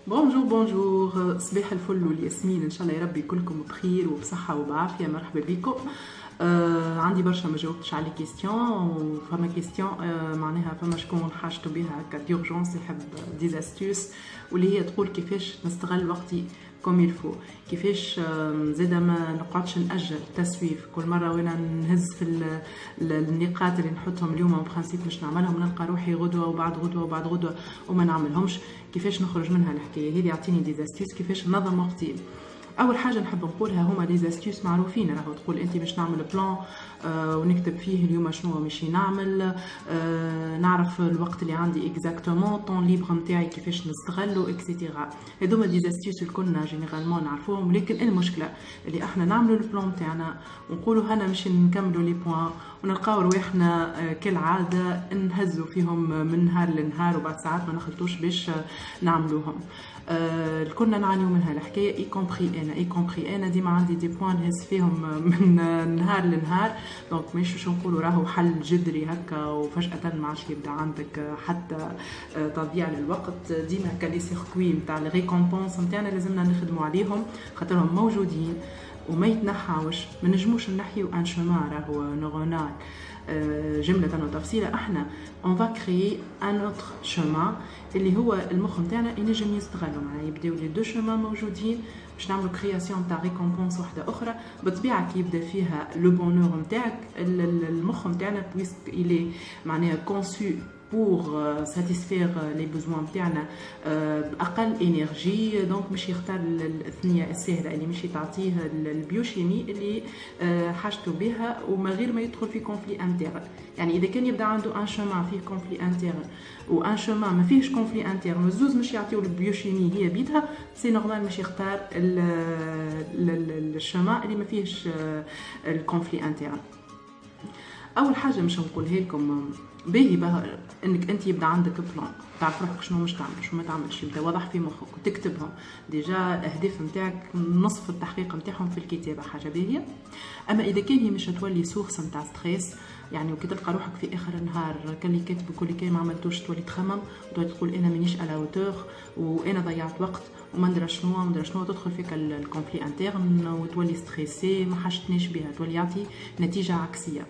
بونجور بونجور، صباح الفل والياسمين. ان شاء الله يا ربي كلكم بخير وبصحه وبعافيه. مرحبا بكم. عندي برشا ما جاوبتش على كيستيون، وفما كيستيون معناها فما شكون حاجته بها هكا ديورجونس يحب ديز استيوس، واللي هي تقول كيفاش نستغل وقتي كوم يلفو، كيفاش زاده ما نقعدش نأجل تسويف كل مره وانا نهز في النقاط اللي نحطهم اليوم برانسيب مش نعملهم، نلقى روحي غدوه وبعد غدوه وبعد غدوه وما نعملهمش. كيفاش نخرج منها الحكايه هذه؟ يعطيني دي زاستيوس كيفاش ننظم وقتي. اول حاجه نحب نقولها هما لي زاستيوس معروفين، راهو تقول انت باش نعمل بلان ونكتب فيه اليوم شنو ماشي نعمل، نعرف الوقت اللي عندي اكزاكتومون، طون ليبر نتاعي كيفاش نستغلو اكسيتيرا. هذوما دي زاستيوس الكلنا جينيرالمون نعرفوهم، لكن المشكله اللي احنا نعملوا البلان تاعنا ونقولوا هنا مش نكملوا لي بوين ونلقاو رواحنا كالعاده نهزوا فيهم من نهار لنهار وبعد ساعات ما نخلطوش باش نعملوهم. الكلنا نعانيو منها الحكايه، اي كومبري انا ديما عندي دي بوين نهز فيهم من نهار لنهار. دونك مش نقولوا راهو حل جذري هكا وفجاه ما عادش يبدا عندك حتى تضييع للوقت. ديما هكا لي سيركوي نتاع لي ريكومبونس نتاعنا لازمنا نخدموا عليهم خاطرهم موجودين وما يتنحاوش. ما نجموش نحيو ان شومان راهو نورونال جملة وتفصيلة. احنا on va créer un autre chemin اللي هو المخ نتاعنا ينجم يستغلوا معنا. يبداو لي دو شومان موجودين باش نعملوا كرياسيون تاع ريكومبونس واحدة أخرى. بالطبيعة كي يبدا فيها لو بونور نتاعك المخ نتاعنا بويسك إلي معناها كونسو pour satisfaire les besoins نتاعنا بأقل إنرجي. دونك مش يختار الثنية السهلة اللي مش تعطيه البيوشيمي اللي حاجته بها وما غير ما يدخل في كونفلي انترن. يعني إذا كان يبدا عنده ان شومان فيه كونفلي انترن وان شومان ما فيهش كونفلي انترن والزوز مش يعطيو البيوشيمي هي بيدها، سي نورمال مش يختار الشومان اللي ما فيهش الكونفلي انترن. اول حاجه مش نقولها لكم باهي بها انك انت يبدا عندك بلان، تعرف روحك شنو مش تعمل شنو ما تعملش، يبدا واضح في مخك وتكتبهم. ديجا الاهداف نتاعك نصف التحقيق نتاعهم في الكتابه، حاجه باهيه. اما اذا كان هي مش تولي سورس نتاع ستريس، يعني وكي تلقى روحك في اخر النهار كان اللي كاتب كل كان ما عملتوش تولي تخمم وتولي تقول انا مانيش على اوتور وانا ضيعت وقت وما ندرى شنو تدخل فيك الكونفلي انترن وتولي ستريسي ما حاجتنيش بها، تولي يعطي نتيجه عكسيه.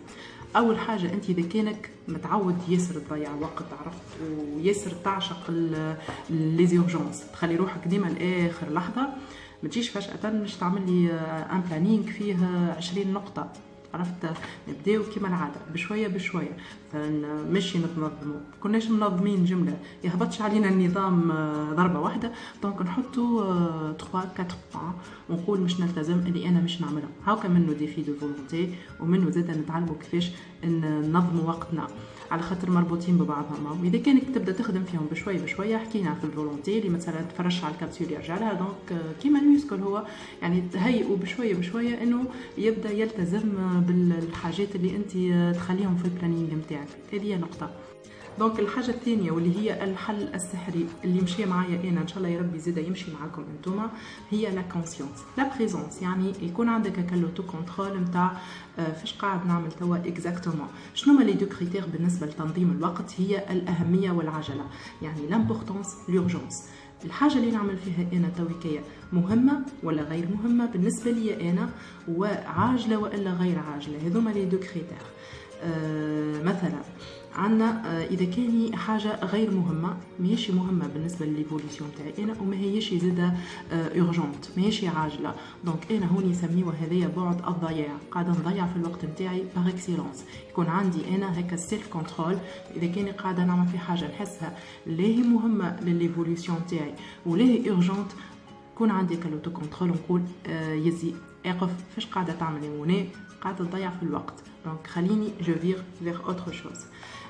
اول حاجه انت اذا كانك متعود ياسر تضيع وقت عرفت وياسر تعشق لي زيرجونس، تخلي روحك ديما لاخر لحظه، ما تجيش فجاه مش تعمل لي ان بلانينغ فيه 20 نقطه. عرفت نبداو كيما العاده بشويه بشويه، ماشي نتنظموا كناش منظمين جمله يهبطش علينا النظام ضربه واحده. دونك نحطوا 3 4 بوان ونقول مش نلتزم اللي انا مش نعملها. هاكا منه ديفي دو فولونتي ومنه زاد نتعلموا كيفاش ننظموا وقتنا على خاطر مربوطين ببعضهم. اذا كانك تبدا تخدم فيهم بشويه بشويه، حكينا في الفولونتي اللي مثلا تفرش على الكبسول يرجع لها. دونك كيما الميوسكل هو يعني تهيئوا بشويه بشويه انه يبدا يلتزم بالحاجات اللي انت تخليهم في البلانينغ نتاعك. هذه نقطه. دونك الحاجه الثانيه واللي هي الحل السحري اللي مشي معايا انا ان شاء الله يا ربي زيد يمشي معاكم انتوما، هي لا كونسيونس لا بريزونس. يعني يكون عندك هكا كنترول نتاع فاش قاعد نعمل توا اكزاكتومون. شنو هما لي دو كريتير بالنسبه لتنظيم الوقت؟ هي الاهميه والعجله، يعني لامبورطونس لورجونس. الحاجه اللي نعمل فيها انا تويكيه مهمه ولا غير مهمه بالنسبه لي انا، وعاجله والا غير عاجله. هذوما لي دو كريتير. مثلا عندنا اذا كان حاجه غير مهمه ماهيش مهمه بالنسبه لليفوليسيون تاعي انا وما هيش زاده اورجونت ماهيش عاجله، دونك انا هوني نسميوه هذايا بعد الضياع. قاعده نضيع في الوقت نتاعي باغ اكسيلونس. يكون عندي انا هكا سيلف كنترول. اذا كان قاعده نعمل في حاجه نحسها لا هي مهمه لليفوليسيون تاعي ولا هي اورجونت، يكون عندي كالوتو كنترول ونقول يزي اقف فاش قاعده تعملي هنا، قاعده تضيع في الوقت. دونك خليني جو فيغ فيغ اوتر شوز.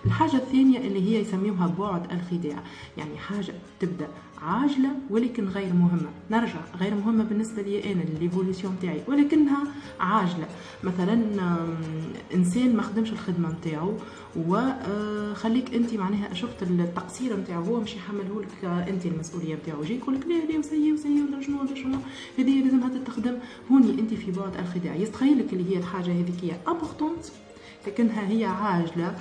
الحاجه الثانيه اللي هي يسميوها بعد الخداع، يعني حاجه تبدا عاجله ولكن غير مهمه. نرجع غير مهمه بالنسبه لي انا لليفوليسيون تاعي ولكنها عاجله. مثلا انسان ما خدمش الخدمه نتاعو وخليك انت معناها شفت التقصير نتاعو هو مش يحمله لك انت المسؤوليه نتاعو، يجي يقول لك لا وسيء ولا شنو هذه لازمها تتخدم. هوني انت في بعد الخداع يستخيلك اللي هي الحاجه هذيك هي امبورطونت لكنها هي عاجله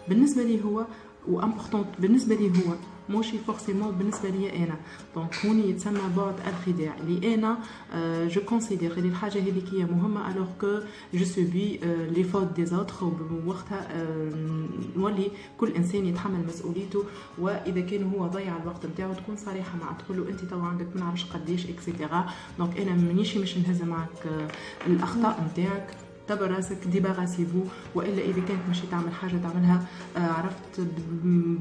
بالنسبه لي هو وامبورطونت بالنسبه لي هو موشي فورسيمون بالنسبه لي انا. دونك هوني يتسمى بعد الخداع اللي انا جو كونسيدير اللي الحاجه هذيك هي مهمه الوغ كو جو سوبي لي فوت دي زوتر، ووقتها نولي كل انسان يتحمل مسؤوليته. واذا كان هو ضيع الوقت نتاعو تكون صريحه معاه، تقول له انت تو عندك ما نعرفش قداش اكسيتيرا. دونك انا مانيش مش نهز معك الاخطاء نتاعك، تبع راسك ديباراسيفو. والا اذا كانت ماشي تعمل حاجه تعملها عرفت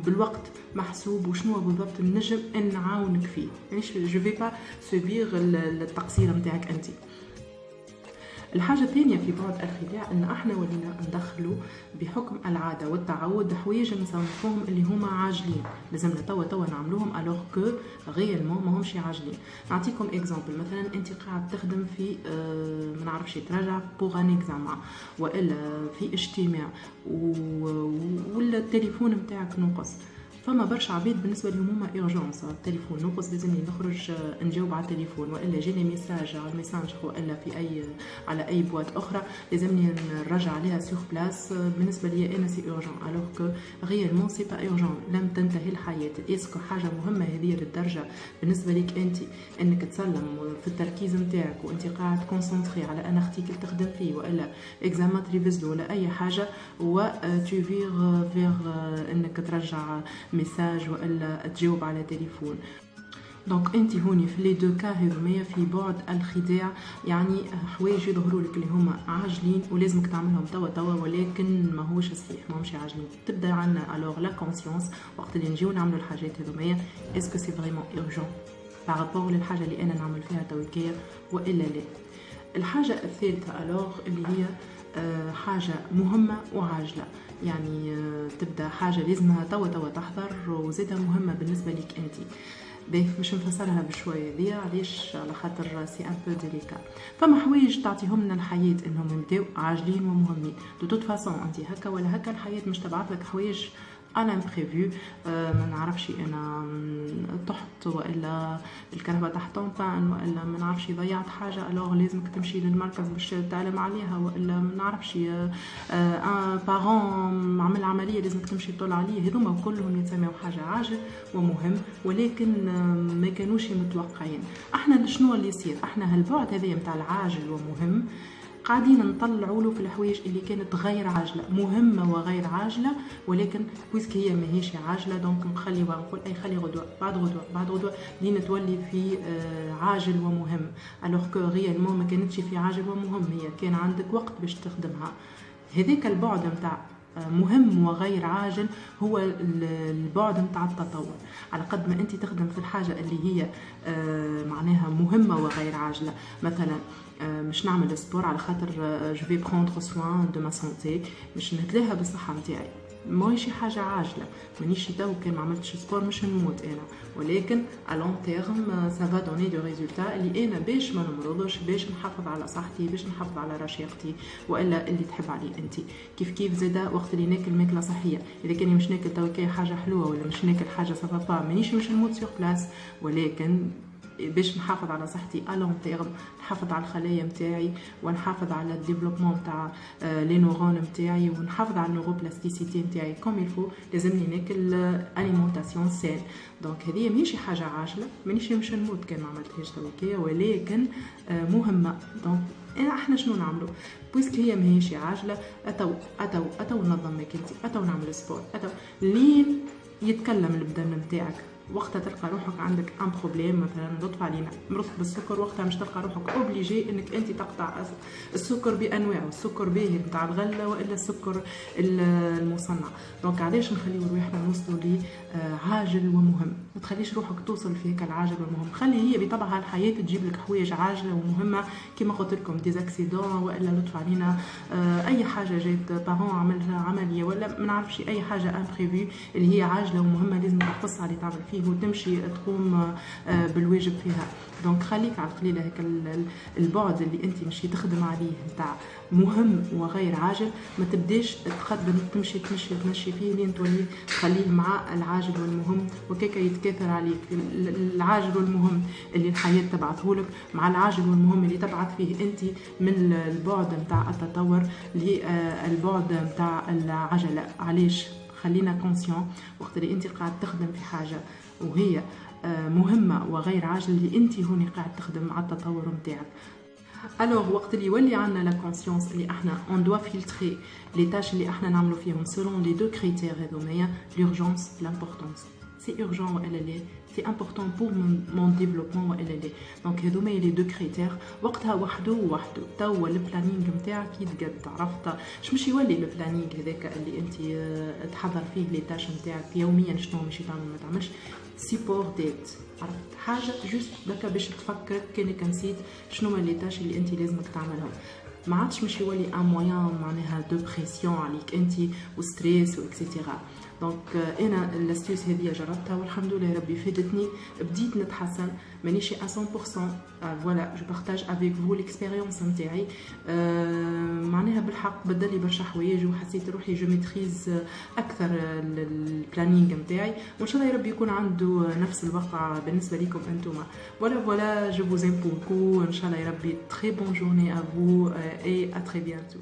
بالوقت محسوب وشنو بالضبط نجم ان نعاونك فيه، مانيش جو في با سوبير التقصير نتاعك انت. الحاجة الثانية في بعد الخداع ان احنا ولينا ندخلوا بحكم العادة والتعود حوايج نصنفوهم اللي هما عاجلين، لازمنا توا نعملوهم الوغ كو غيالمون ما همش عاجلين. نعطيكم اكزامبل، مثلا انت قاعد تخدم في ما نعرفش تراجع بوغ ان اكزامان، والا في اجتماع ولا التليفون نتاعك نقص. فما برشا عباد بالنسبه لهم هما ايرجونس، التليفون نقص لازمني نخرج نجاوب على التليفون، والا جاني ميساج على الميسنجر والا في اي على اي بوات اخرى لازمني نرجع عليها سور بلاس. بالنسبه لي انا سي اورجون الوغ كو ريالمون سي با اورجون، لم تنتهي الحياه. اسكو حاجه مهمه هذه للدرجه بالنسبه ليك انت انك تسلم في التركيز نتاعك وانت قاعد كونسونطري على ان ارتيكل تخدم فيه والا اكزامان تريفيزلو ولا اي حاجه، و تو فيغ انك ترجع ميساج والا تجاوب على تليفون. دونك انت هوني في لي دو كا هذوما في بعد الخداع، يعني حوايج يظهروا لك اللي هما عاجلين ولازمك تعملهم توا ولكن ماهوش صحيح، ماهمش عاجلين. تبدا عندنا الوغ لا كونسيونس وقت اللي نجيو نعملوا الحاجات هذوما، اسكو سي فريمون اورجون بارابور للحاجه اللي انا نعمل فيها توكيه والا لا. الحاجه الثالثه الوغ اللي هي حاجه مهمه وعاجله، يعني تبدا حاجه لازمها توا تحضر وزيدها مهمه بالنسبه ليك انت. باهي مش نفسرها بشويه ذي علاش، على خاطر سي ان بو ديليكا. فما حوايج تعطيهم لنا الحياه انهم يبداو عاجلين ومهمين. دو توت فاسون انت هكا ولا هكا الحياه مش تبعث لك حوايج انا امبريفو، ما نعرفش انا تحت والا الكهرباء تحت طومبان والا ما نعرفش ضيعت حاجه الوغ لازمك تمشي للمركز باش تعلم عليها، والا ما نعرفش ان بارون عمل عمليه لازمك تمشي تطل عليه. هذوما كلهم يتسموا حاجه عاجل ومهم ولكن ما كانوش متوقعين. احنا شنو اللي يصير؟ احنا هالبعد هذا نتاع العاجل ومهم قاعدين نطلعوا له في الحوايج اللي كانت غير عاجله، مهمه وغير عاجله، ولكن بويسك هي ماهيش عاجله دونك نخليوها نقول اي خلي غدوه بعد غدوه لين تولي في عاجل ومهم. الوغ كو ريالمون ما كانتش في عاجل ومهم، هي كان عندك وقت باش تخدمها. هذاك البعد نتاع مهم وغير عاجل هو البعد نتاع التطور. على قد ما انت تخدم في الحاجه اللي هي معناها مهمه وغير عاجله، مثلا مش نعمل سبور على خاطر جو في بروندر سوان دو ما سونتي، مش نتلاها بالصحه نتاعي، ماهيش حاجه عاجله. مانيش تو كان ما عملتش سبور مش نموت انا، ولكن على لون تيرم سا فا دوني دو ريزولتا اللي انا باش ما نمرضش، باش نحافظ على صحتي، باش نحافظ على رشاقتي والا اللي تحب عليه انت. كيف زاده وقت اللي ناكل ماكله صحيه، اذا كاني مش ناكل تو حاجه حلوه ولا مش ناكل حاجه سافا با، مانيش مش نموت سور بلاس، ولكن باش نحافظ على صحتي الون تيرم، نحافظ على الخلايا نتاعي ونحافظ على الديفلوبمون نتاع لي نورون نتاعي ونحافظ على النوروبلاستيسيتي نتاعي كوم يلفو، لازمني ناكل اليمونطاسيون سين. دونك هذه ماشي حاجه عاجله، مانيش مش نموت كان ما عملتهاش توكيه، ولكن مهمه. دونك احنا شنو نعملوا بويسك هي ماهيش عاجله؟ اتو ننظم ماكلتي، اتو نعمل سبور، اتو لين يتكلم البدن نتاعك. وقتها تلقى روحك عندك ان بروبليم، مثلا لطف علينا مرض بالسكر، وقتها مش تلقى روحك اوبليجي انك انت تقطع السكر بانواعه، السكر باهي نتاع الغله والا السكر المصنع. دونك علاش نخليو روحنا نوصلوا لي عاجل ومهم؟ ما تخليش روحك توصل في هيك العاجل والمهم، خلي هي بطبعها الحياه تجيب لك حوايج عاجله ومهمه كما قلت لكم، ديزاكسيدون والا لطف علينا اي حاجه جات بارون عملها عمليه ولا ما نعرفش اي حاجه امبريفي اللي هي عاجله ومهمه لازم تقص على تعمل فيه وتمشي تقوم بالواجب فيها. دونك خليك على القليله هيك البعد اللي انت مشي تخدم عليه نتاع مهم وغير عاجل، ما تبداش تقدم تمشي فيه لين تولي تخليه مع العاجل والمهم، وكيكا يتكاثر عليك العاجل والمهم اللي الحياه تبعثه لك مع العاجل والمهم اللي تبعث فيه انت من البعد نتاع التطور للبعد نتاع العجله. علاش خلينا كونسيون وقت اللي انت قاعد تخدم في حاجه وهي مهمه وغير عاجله، اللي انت هوني قاعد تخدم على التطور نتاعك. الوغ وقت اللي يولي عندنا لا كونسيونس اللي احنا اون دوا فيلتري لي تاش اللي احنا نعملوا فيهم سولون لي دو كريتير هذوما، لورجونس لامبورطونس. سي urgent والا لا، سي امبورطون بور مون ديفلوبمون والا لا. دونك هذوما لي دو كريتير وقتها وحده توا البلانينغ نتاعك يتقد. عرفت شمش يولي البلانينغ هذاك اللي انت تحضر فيه لي تاش نتاعك يوميا شنو ماشي تعمل ما تعملش، سيبور ديت. عرفت حاجه جوست بكا باش تفكرك كانك نسيت شنو هما لي تاش اللي انت لازمك تعملهم. ما عادش مش يولي ان مويان معناها دو بريسيون عليك انت وستريس واكسيتيرا. دونك انا الاستيوس هذه جربتها والحمد لله ربي فادتني، بديت نتحسن. مانيش 100%، فوالا جو بارطاج افيك فو ليكسبيريونس نتاعي. معناها بالحق بدل لي برشا حوايج وحسيت روحي جو ميتريز اكثر البلانينغ نتاعي، وان شاء الله يا ربي يكون عنده نفس الواقع بالنسبه لكم انتم. فوالا جو فوز ام بوكو، ان شاء الله يا ربي تري بون جورني ا فو اي ا تري بيانتو.